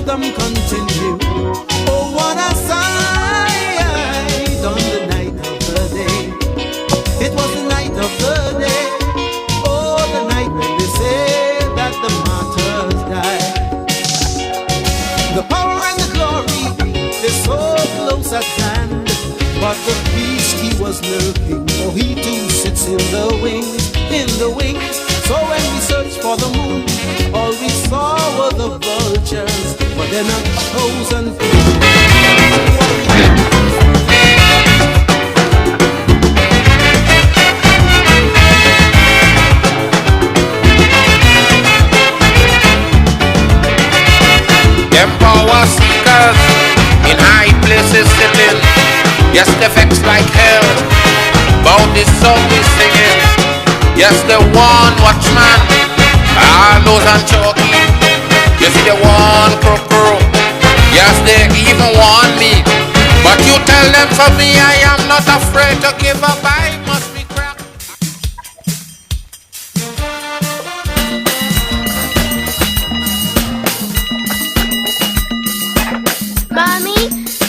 them continue. Oh, what a sight on the night of the day. It was the night of the day. Oh, the night when they say that the martyrs died. The power and the glory, they're so close at hand. But the beast he was lurking, oh, he too sits in the wings, in the wings. So when we searched for the moon, all we saw were the vultures, but they're not chosen people. Them power seekers in high places sitting, yes, the vex like hell. About this song we singing, yes, the one watchman, those and chalky. You see the one crow, yes, they even want me. But you tell them for me, I am not afraid to give up, I must be cracked. Mommy,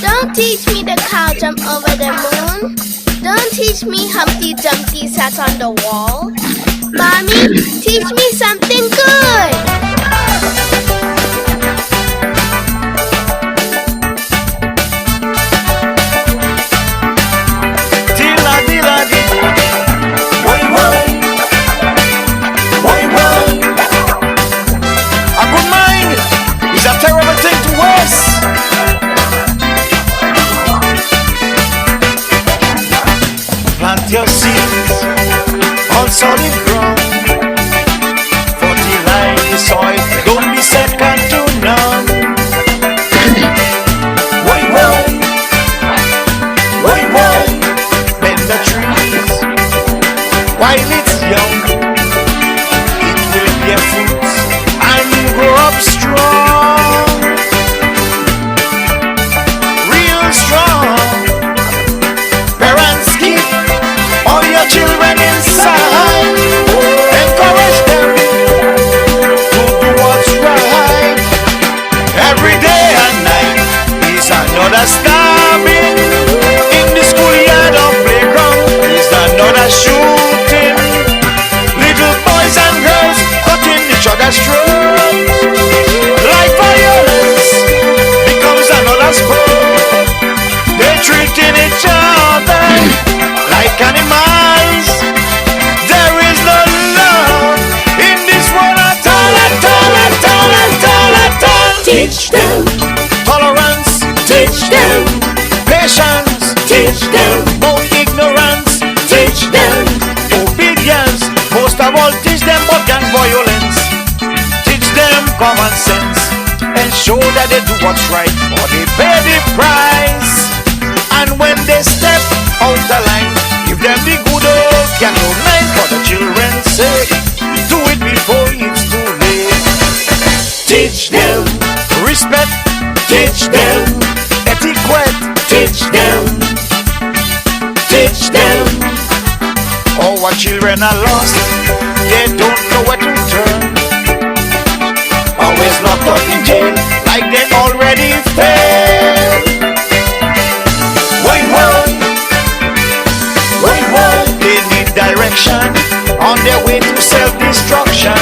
don't teach me the cow jump over the moon. Don't teach me Humpty Dumpty sat on the wall. Mommy, teach me something good. A good mind is a terrible thing to waste. Plant your seeds on solid ground. Fertilize the soil, don't be second to none. Why, bend the trees while it's young. It will bear fruits and grow up strong, real strong. Parents, keep all your children inside. Encourage them to do what's right. Every day and night is another stabbing. In the schoolyard or playground is another shooting. Little boys and girls cutting each other's throat. Like violence becomes another sport. They're treating each other like animals. There is no love in this world at all, at all, at all, at all, at all. Teach them tolerance, teach them patience, teach them more ignorance, teach them obedience. Most of all, teach them more than violence. Teach them common sense and show that they do what's right or they pay the price. And when they step out the line, give them the good old candle night for the children's sake. Do it before it's too late. Teach them respect, teach them etiquette, teach them, teach them. Our children are lost, they don't know where to turn. Always locked up in jail, like they already failed. Why, they need direction on their way to self-destruction.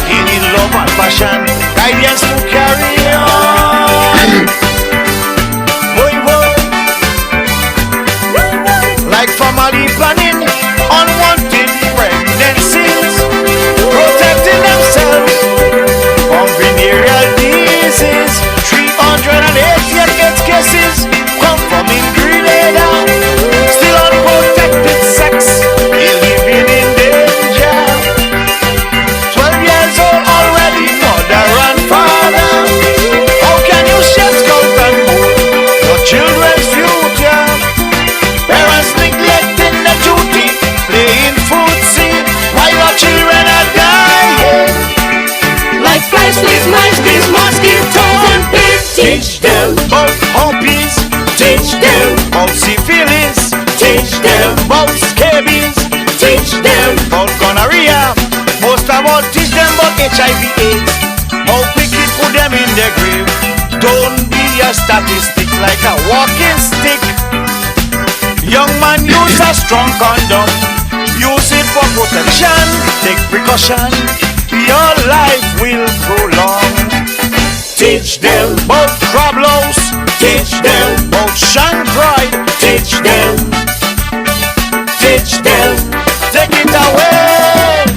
They need love and passion, guidance to carry on. Like family planning, unwanted pregnancies, protecting themselves from venereal disease. 388 cases come from Grenada. Still unprotected sex, they living in danger. 12 years old already, mother and father. How can you share scout and boot your children's future? Parents neglecting the duty, playing footsie while our children are dying. Like flies, fleas, mice, bees, mosquitoes and pigs. Teach them about herpes, teach them about syphilis, teach them about scabies, teach them about gonorrhea. Most of all, teach them about HIV/AIDS. How quick it put them in the Don't be a statistic like a walking stick. Young man, use a strong condom. Use it for protection. Take precaution. Your life will prolong. Teach them about troubles. Teach them about shine pride. Teach them. Teach them. Take it away.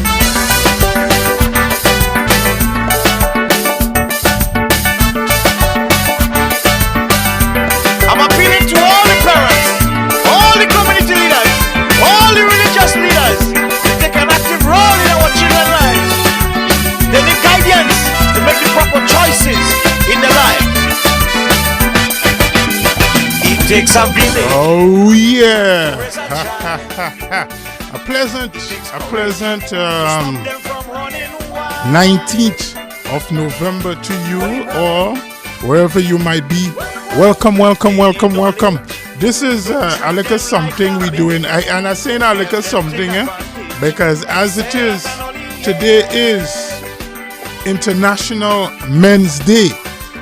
I'm appealing to all the parents, all the community leaders, all the religious leaders to take an active role in our children's lives. They need guidance to make the proper choices in their life. It takes a village. Oh yeah. a pleasant 19th of November to you, or wherever you might be. Welcome. This is a little something we doing, and I say a little something, because as it is, today is International Men's Day,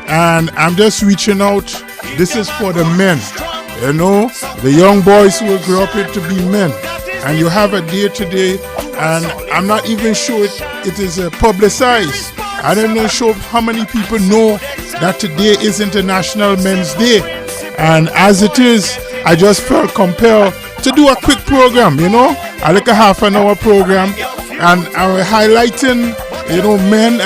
and I'm just reaching out. This is for the men, you know, the young boys who will grow up to be men, and you have a day today, and I'm not even sure it is publicized. I don't know sure how many people know that today is International Men's Day, and as it is, I just felt compelled to do a quick program, you know, like a half an hour program, and I'm highlighting, you know, men,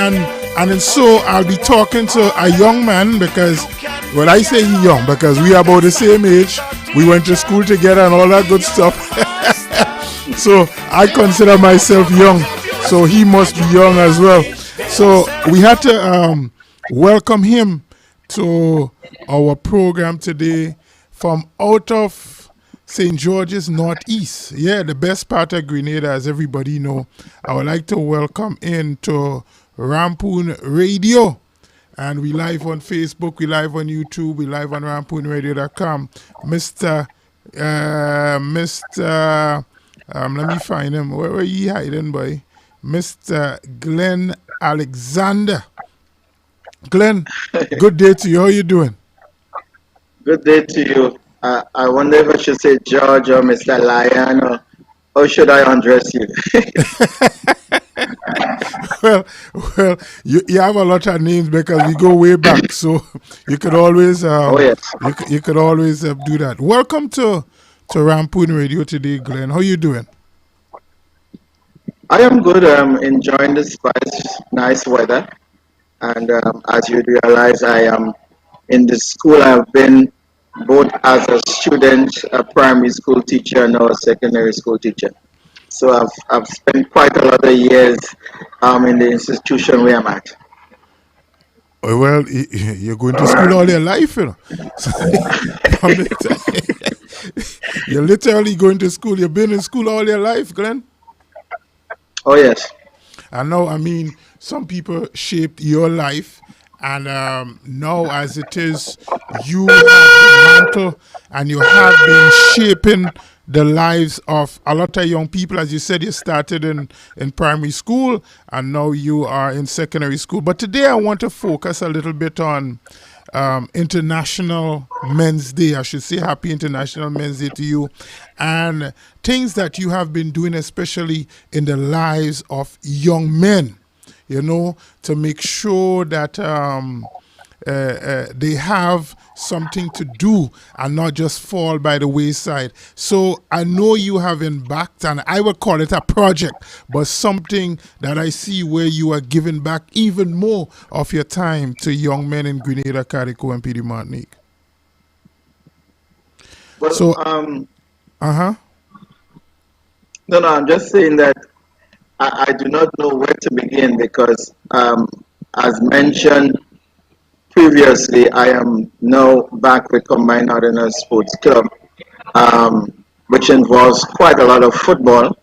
and so I'll be talking to a young man, because, well, I say he young because we are about the same age, we went to school together and all that good stuff. So I consider myself young, so he must be young as well. So we had to welcome him to our program today from out of St. George's Northeast. Yeah, the best part of Grenada, as everybody know. I would like to welcome into Rampoon Radio. And we live on Facebook, we live on YouTube, we live on rampoonradio.com. Mr. Let me find him. Where are you hiding, boy? Mr. Glenn Alexander. Glenn, good day to you. How you doing? Good day to you. I wonder if I should say George or Mr. Lion, or how should I undress you? Well, you have a lot of names because we go way back, so you could always you could always do that. Welcome to Rampoon Radio today, Glenn. How you doing? I am good. I'm enjoying this nice weather, and as you realize, I am in the school. I've been both as a student, a primary school teacher, and now a secondary school teacher. So I've spent quite a lot of years in the institution where I'm at. Oh, well, you're going to school all your life, you know. So, you're literally going to school. You've been in school all your life, Glenn. Oh yes. I know. I mean, some people shaped your life, and now as it is, you have the mantle, and you have been shaping the lives of a lot of young people. As you said, you started in primary school, and now you are in secondary school. But today I want to focus a little bit on International Men's Day. I should say Happy International Men's Day to you, and things that you have been doing, especially in the lives of young men, you know, to make sure that they have something to do and not just fall by the wayside. So I know you have embarked, and I would call it a project, but something that I see where you are giving back even more of your time to young men in Grenada, Carriacou, and PD Martinique. Well, So, no, I'm just saying that I do not know where to begin because, as mentioned previously, I am now back with Combined Northerners Sports Club, which involves quite a lot of football.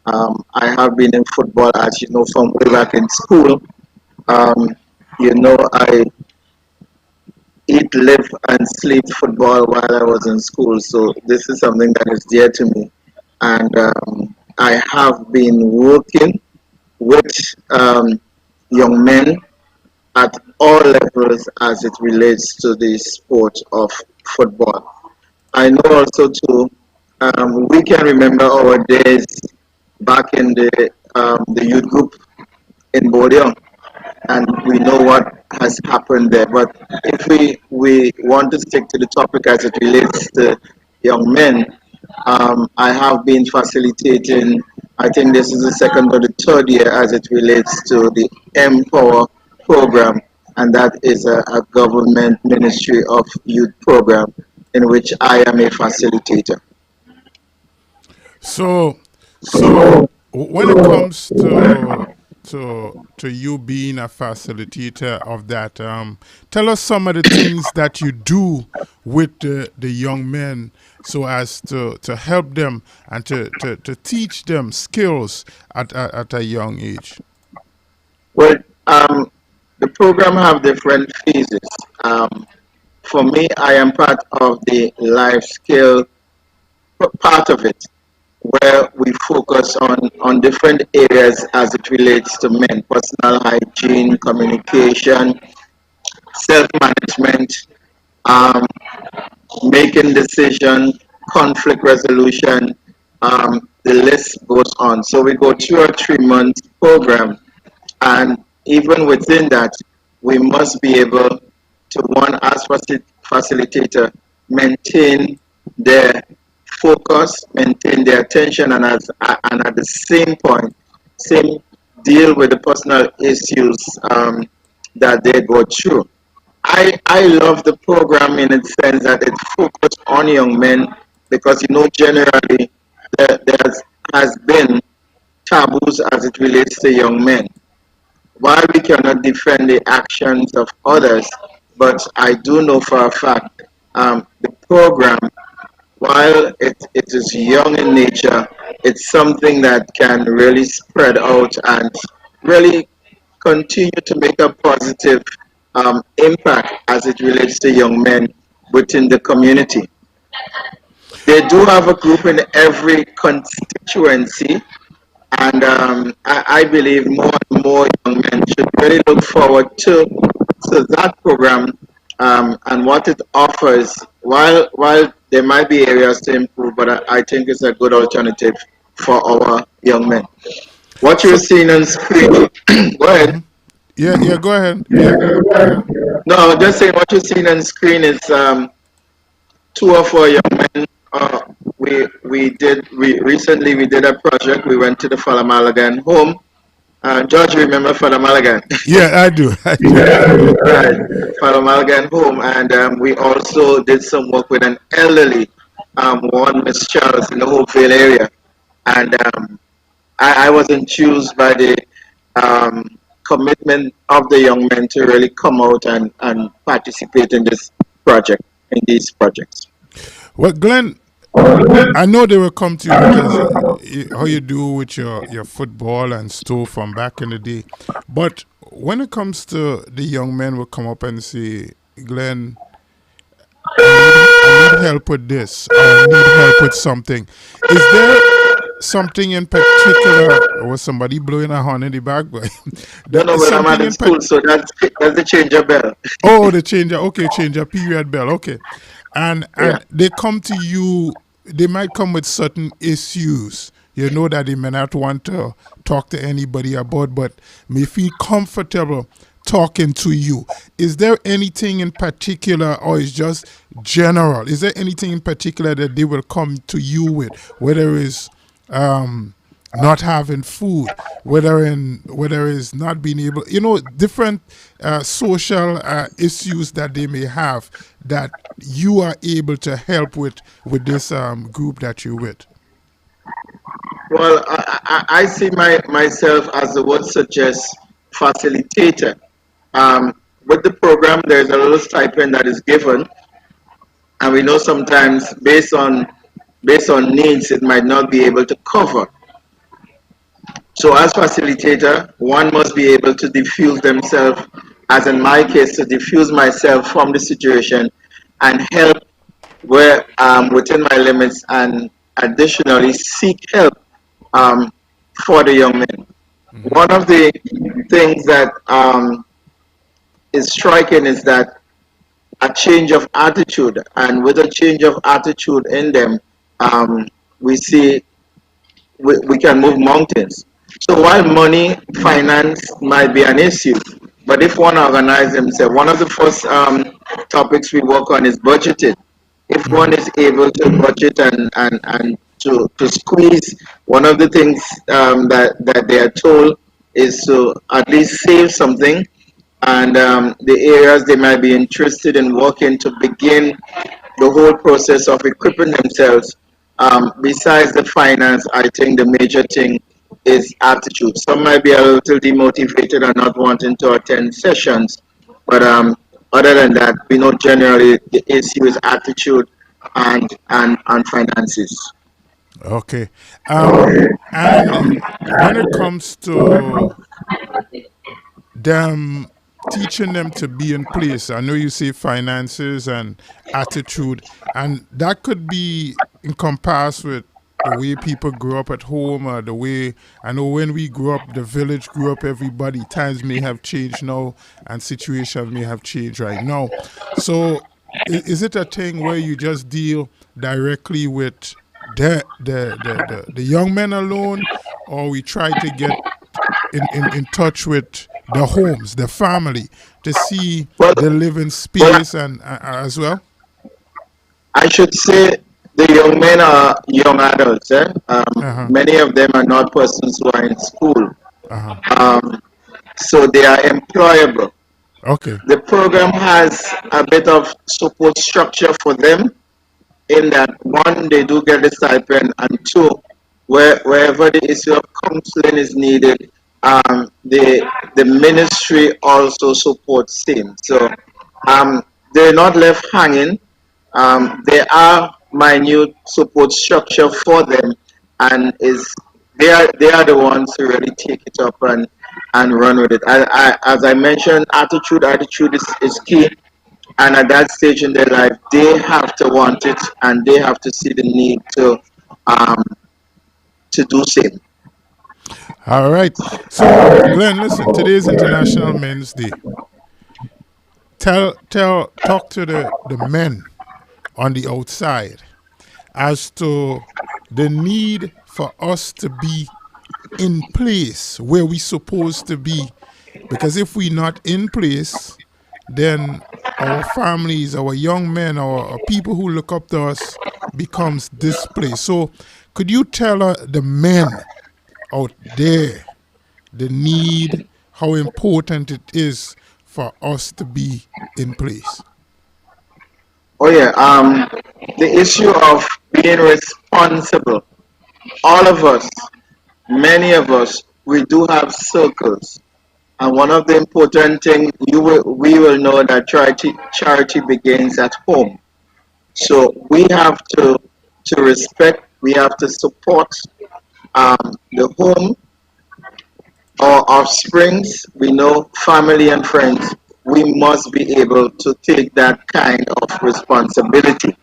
I have been in football, as you know, from way back in school. You know, I eat, live, and sleep football while I was in school. So this is something that is dear to me. And I have been working with young men at all levels as it relates to the sport of football. I know also too, we can remember our days back in the youth group in Bordeaux, and we know what has happened there. But if we want to stick to the topic as it relates to young men, I have been facilitating. I think this is the second or the third year as it relates to the Empower program, and that is a government ministry of youth program in which I am a facilitator. So when it comes to you being a facilitator of that, tell us some of the things that you do with the young men so as to help them and to teach them skills at a young age. Well, the program have different phases. Um, for me, I am part of the life skill part of it, where we focus on different areas as it relates to men: personal hygiene, communication, self-management, um, making decision, conflict resolution. The list goes on. So we go through a 3 month program, and even within that, we must be able to, one, as facilitator, maintain their focus, maintain their attention, and at the same point, same deal with the personal issues that they go through. I love the program in the sense that it focuses on young men because generally there has been taboos as it relates to young men. While we cannot defend the actions of others, but I do know for a fact the program, while it is young in nature, it's something that can really spread out and really continue to make a positive impact as it relates to young men within the community. They do have a group in every constituency, and I believe more and more young men should really look forward to that program and what it offers. While there might be areas to improve, but I think it's a good alternative for our young men. What you're So seeing on screen, go ahead. yeah, go ahead. Yeah, go ahead. No, I was just saying what you're seeing on screen is two of our young men. We recently we did a project. We went to the Father Malagan home. George, remember Father Malagan? Yeah, I do. I do. Right, Father Malagan home, and we also did some work with an elderly one, Miss Charles, in the Hopeville area, and I was enthused by the commitment of the young men to really come out and participate in this project, in these projects. Well, Glenn, I know they will come to you because how you do with your football and stuff from back in the day. But when it comes to the young men will come up and say, Glenn, I need help with this or I need help with something. Is there something in particular or was somebody blowing a horn in the back? No, That no, is but I'm something at the in school, so that's the change of bell. Oh, the changer. Okay, changer period bell. Okay, Yeah. and they come to you. They might come with certain issues. You know that they may not want to talk to anybody about, but may feel comfortable talking to you. Is there anything in particular, or is just general? Is there anything in particular that they will come to you with, whether it's not having food, whether it's not being able, different social issues that they may have that you are able to help with this group that you're with. Well, I see myself as the word suggests facilitator. With the program, there's a little stipend that is given, and we know sometimes based on needs, it might not be able to cover. So, as facilitator, one must be able to diffuse themselves, as in my case, to diffuse myself from the situation and help where within my limits, and additionally seek help um, for the young men. Hmm. One of the things that is striking is that a change of attitude, and with a change of attitude in them, um, we see we can move mountains. So while money, finance might be an issue, but if one organizes themselves, one of the first topics we work on is budgeting. If one is able to budget and to squeeze, one of the things that they are told is to at least save something, and the areas they might be interested in working to begin the whole process of equipping themselves. Besides the finance, I think the major thing is attitude. Some might be a little demotivated and not wanting to attend sessions, but other than that, we know generally the issue is attitude and finances. Okay. And when it comes to them teaching them to be in place, I know you say finances and attitude, and that could be encompassed with the way people grew up at home, or the way I know when we grew up, the village grew up, everybody. Times may have changed now, and situations may have changed right now. So, is it a thing where you just deal directly with the young men alone, or we try to get in touch with the homes, the family, to see Well, the living well, space and as well? I should say the young men are young adults. Uh-huh. Many of them are not persons who are in school. Uh-huh. Um, so they are employable. Okay. The program has a bit of support structure for them in that one, they do get a stipend, and two, wherever the issue of counseling is needed, the ministry also supports them. So they're not left hanging. There are minute support structure for them, and is they are the ones who really take it up and run with it. As I mentioned, attitude is key, and at that stage in their life, they have to want it and they have to see the need um, to do same. All right. So, Glenn, listen, today is International Men's Day. Talk to the men on the outside as to the need for us to be in place where we supposed to be. Because if we not in place, then our families, our young men, our people who look up to us becomes displaced. So could you tell the men out there the need, how important it is for us to be in place? Oh yeah, the issue of being responsible. All of us, many of us, we do have circles. And one of the important things we will know that charity begins at home. So we have to respect, we have to support the home, our offsprings, we know family and friends. We must be able to take that kind of responsibility.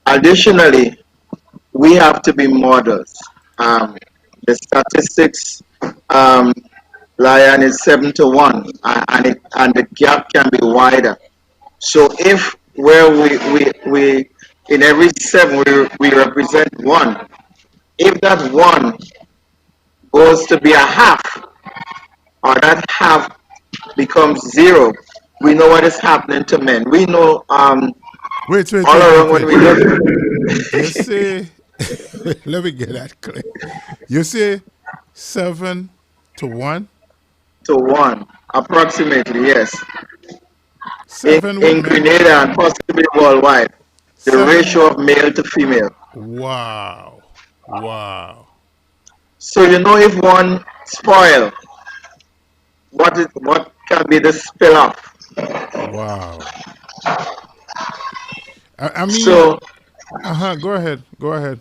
Additionally, we have to be models. Um, the statistics, um, Lion is 7-1, and the gap can be wider. So if where we in every seven we represent one, if that one goes to be a half, or that half becomes zero, we know what is happening to men. We know Wait, wait, all wait, around wait, when wait. we look You say, let me get that clear. You say 7-1, to one, approximately, yes. seven In women, Grenada and possibly worldwide, the seven. ratio of male to female. Wow, wow, So you know if one spoil, what can be the spill off? wow. I mean, So go ahead, go ahead.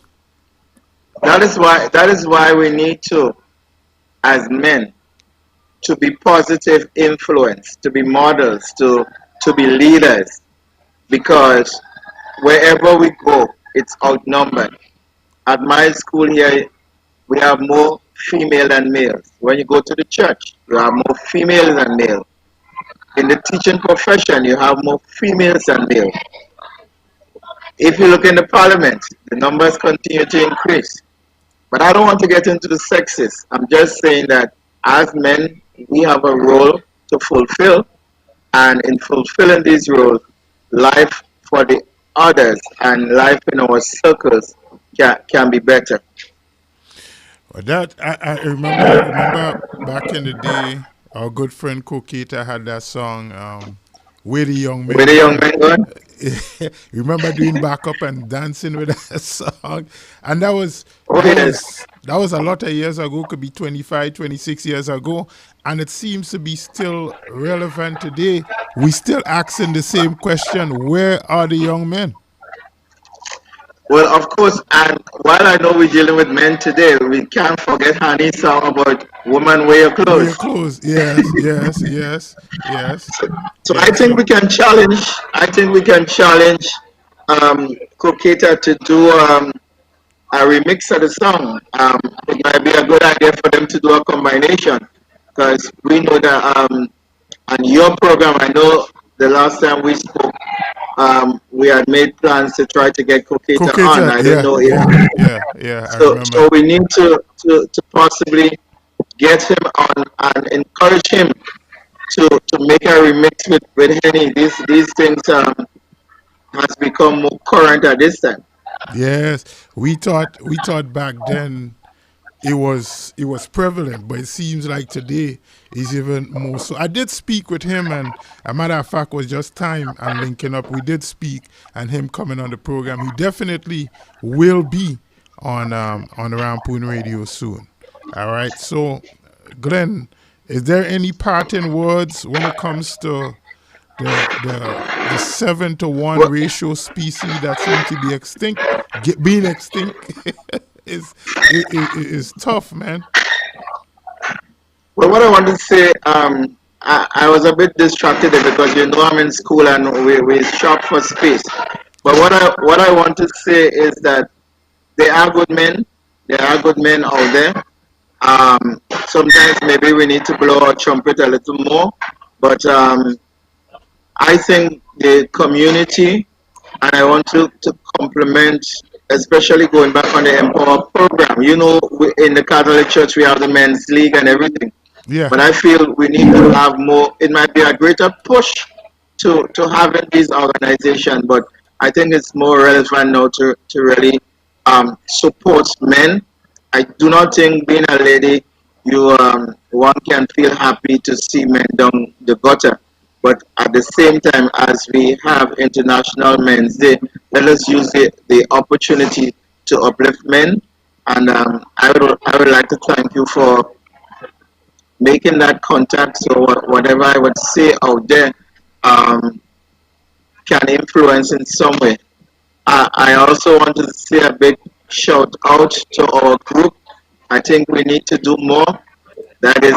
that is why we need to, as men, to be positive influence, to be models, to be leaders, because wherever we go, it's outnumbered. At my school here, we have more female than males. When you go to the church, you have more females than males. in the teaching profession, you have more females than males. If you look in the parliament, the numbers continue to increase. But I don't want to get into the sexes. I'm just saying that as men, we have a role to fulfill, and in fulfilling these roles, life for the others and life in our circles can be better. Well, that I remember back in the day, our good friend Kokita had that song, "Where the Young Where Men the young Gone." men going? Remember doing backup and dancing with that song, and that was Oh that yes. was that was a lot of years ago. Could be 25, 26 years ago, and it seems to be still relevant today. We still asking the same question: Where are the young men? Well, of course, and while I know we're dealing with men today, we can't forget Honey's song about woman wear your Wear clothes. your clothes. Yes, yes, yes, yes, So I yes. think So we can challenge. I think we can challenge Koketa to do a remix of the song. It might be a good idea for them to do a combination because we know that on your program, I know the last time we spoke, we had made plans to try to get Koketa on. Coqueta, I don't yeah, know if yeah, yeah, yeah. I so. remember. We need to possibly get him on and encourage him to make a remix with Henny. These things has become more current at this time. Yes, we thought back then it was prevalent, but it seems like today is even more so. I did speak with him, and a matter of fact, was just time and linking up. We did speak, and him coming on the program. He definitely will be on Rampoon Radio soon. All right. So, Glenn, is there any parting words when it comes to the 7-to-1 Well, ratio species that seem to be extinct, being extinct is, is tough, man. well, what I want to say, I was a bit distracted there because you know I'm in school and we shop for space. But Yeah. what I want to say is that there are good men. There are good men out there. Sometimes maybe we need to blow our trumpet a little more, but I think the community, and I want to compliment, especially going back on the Empower program. You know, in the Catholic Church, we have the men's league and everything. Yeah. But I feel we need to have more. It might be a greater push to having these organizations, but I think it's more relevant now to really support men. I do not think being a lady, you one can feel happy to see men down the gutter. But at the same time, as we have International Men's Day, let us use the opportunity to uplift men. And I would like to thank you for making that contact. So whatever I would say out there um, can influence in some way. I also want to say a big shout out to our group. I think we need to do more. That is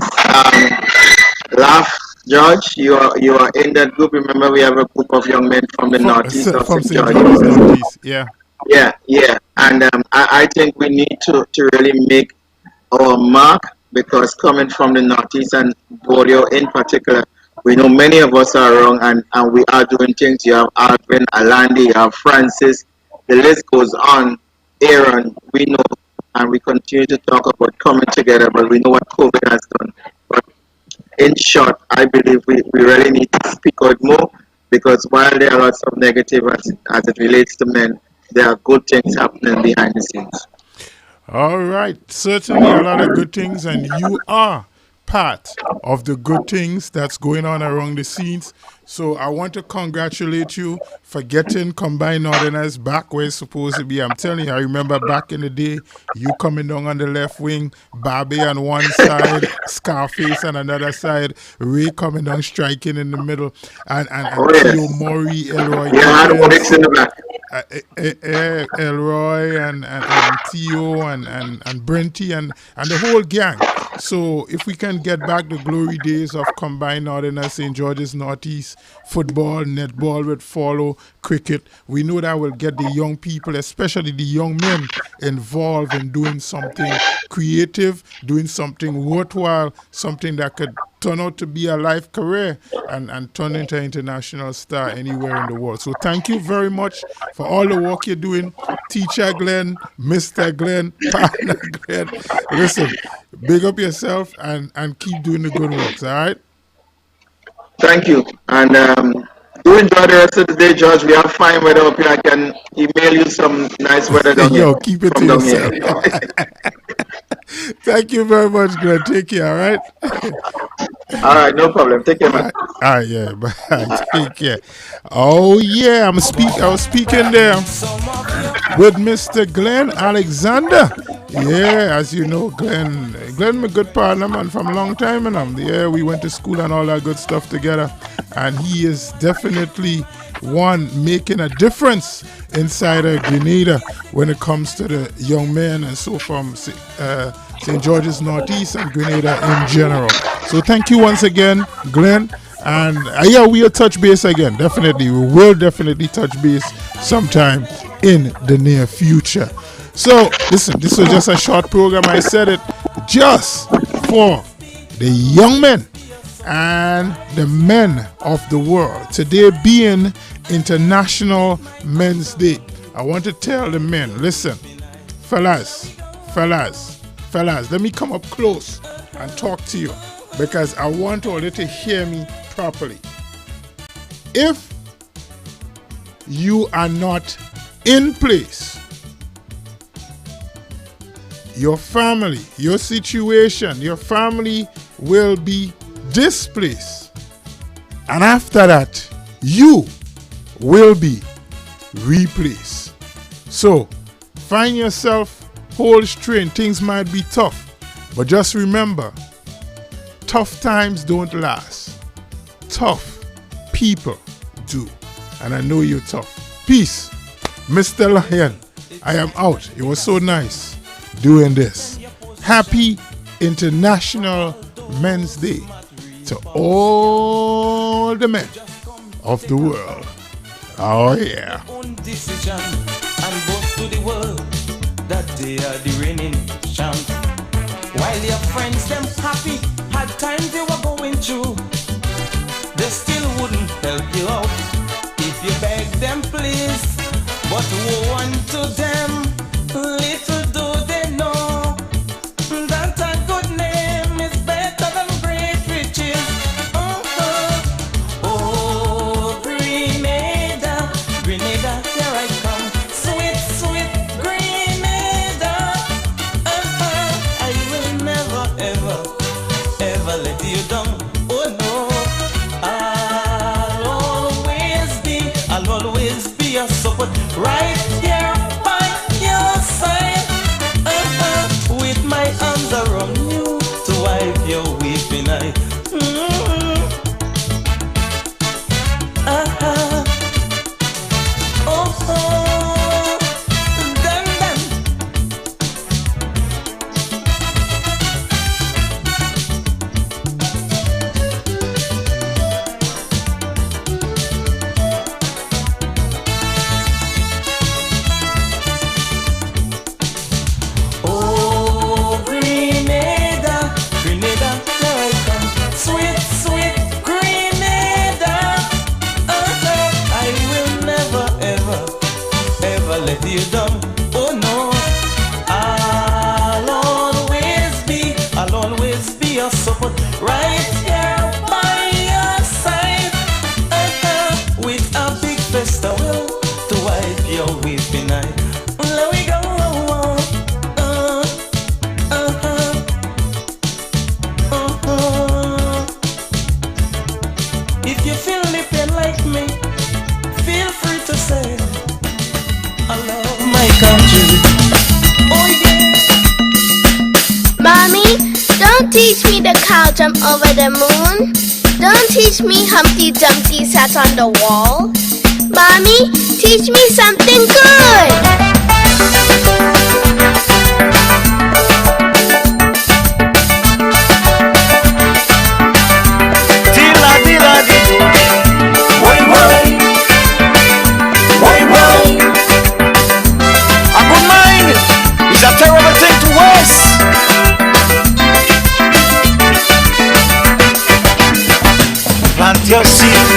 Laugh George. You are in that group. Remember, we have a group of young men from the northeast of From St. St. George. George's Northeast. Yeah. Yeah, yeah. And I think we need to really make our mark because coming from the Northeast and Borneo in particular, we know many of us are wrong and we are doing things. You have Alvin, Alandi, you have Francis, the list goes on. Aaron, we know, and we continue to talk about coming together, but we know what COVID has done. But in short, I believe we really need to speak out more because while there are lots of negative as it relates to men, there are good things happening behind the scenes. All right. Certainly a lot of good things, and you are part of the good things that's going on around the scenes. So I want to congratulate you for getting Combined Northerners back where it's supposed to be. I'm telling you, I remember back in the day, you coming down on the left wing, Bobby on one side, Scarface on another side, Ray coming down striking in the middle, and Oh Theo yes, Maury, Elroy you had Onyx Gibbons, in the back. Elroy and Theo and Brenty and the whole gang. So if we can get back the glory days of combined Northern St. George's Northeast football, netball with follow, cricket, we know that will get the young people, especially the young men, involved in doing something creative, doing something worthwhile, something that could turn out to be a life career and turn into an international star anywhere in the world. So thank you very much for all the work you're doing, Teacher Glenn, Mr. Glenn, Partner Glenn. Listen, big up yourself and keep doing the good works, all right? Thank you. And do enjoy the rest of the day, George. We have fine weather up here. I can email you some nice weather down here. Yo, keep it to from down yourself. here. Thank you very much, Glenn. Take care, all right? All right, no problem. Take care, man. All right, yeah, bye. Take care. Oh yeah, I was speaking there with Mr. Glenn Alexander. Yeah, as you know, Glenn, my good partner, man, from a long time, and yeah, we went to school and all that good stuff together, and he is definitely one making a difference inside of Grenada when it comes to the young men, and so from St. George's Northeast and Grenada in general. So thank you once again, Glenn. And yeah, we'll touch base again. Definitely. We will definitely touch base sometime in the near future. So listen, this was just a short program. I said it just for the young men and the men of the world. Today being International Men's Day, I want to tell the men, listen, fellas, let me come up close and talk to you, because I want all you to hear me properly. If you are not in place, your family, your situation, your family will be displaced. And after that, you will be replaced. So, find yourself, hold straight. Things might be tough, but just remember, tough times don't last. Tough people do. And I know you're tough. Peace. Mr. Lion, I am out. It was so nice doing this. Happy International Men's Day to all the men of the world. Oh yeah. Decision and boast to the world that they are the reigning champ. While your friends them happy had times they were going through, they still wouldn't help you out if you beg them please. But woe unto them, little do they know that a good name is better than great riches. Oh, Grenada, Grenada, here I come. Sweet, sweet Grenada. I will never, ever, ever let you down. Oh no, I'll always be your support. Right here by your side, with my arms around you to wipe your weeping eye. You down, oh no, I'll always be your support, right here by your side, with a big festival to wipe your weeping eye. Let we go, if you feel the pain like me, feel free to say I love my country. Oh yeah. Mommy, don't teach me the cow jump over the moon. Don't teach me Humpty Dumpty sat on the wall. Mommy, teach me something good. see